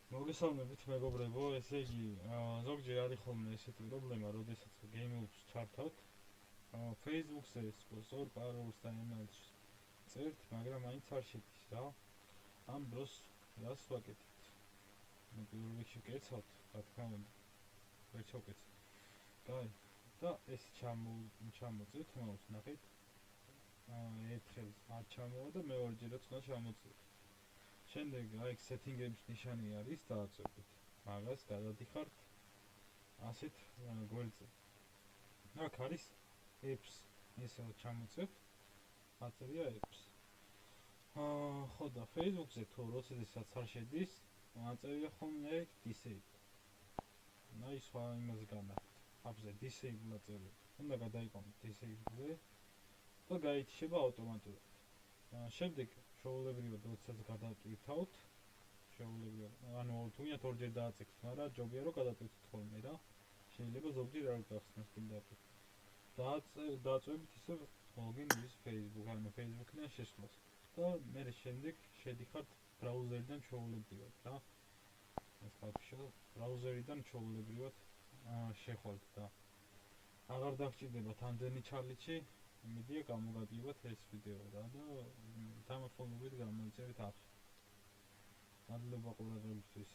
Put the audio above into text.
მოგესალმებით მეგობრებო, ესე იგი, ზოგჯერ არის ხოლმე ესეთი პრობლემა, როდესაც გეიმებს ჩართავთ, Facebook-ზე სწორ პაროლს და email-ს წერთ, მაგრამ მაინც არ შედის რა. ამ დროს რას ვაკეთებთ? პირველ რიგში ვკეცავთ, რა თქმა უნდა, ვერ ჩავკეცავთ. კაი, და ეს ჩამოწევთ, მოუს ნახეთ. ერთხელ არ ჩამოვა და მეორეჯერაც უნდა ჩამოწევთ. შემდეგ აი სეტინგების ნიშანი არის, დააწევთ. მაგას გადადიხართ ასეთ გვერდზე. აქ არის apps, ესე რომ ჩამოწევთ, აწერია apps. ხო და Facebook-ზე თუ როდესაც არ შედის, აწერია ხოლმე disable. აი სხვა იმას განახეთ. აბზე disable აწერია. უნდა გადაიყვანოთ disable-ზე და გაიჩება ავტომატურად. შემდეგ შეუულებრივად როდესაც გადავტვირთავთ, ანუ თუნდაც ორჯერ დააწექთ, მაგრამ ჯობია რომ გადავტვირთოთ ხოლმე რა. შეიძლება ზოგჯერ არ გახსნას პირდაპირ. დააწევით ისე login with Facebook, ანუ Facebook-დან შესვლას. და მე შემდეგ შედიხართ ბრაუზერიდან ჩვეულებრივად რა. ეს კაფეში ბრაუზერიდან ჩვეულებრივად შეხვალთ და აღარ დაგჭირდებათ ამდენი ჩალიჩი. იმედია გამოგაგივათ ეს ვიდეო რა და თამაშობებით გამოიწერეთ ახლა. მადლობა ყურადღებისთვის.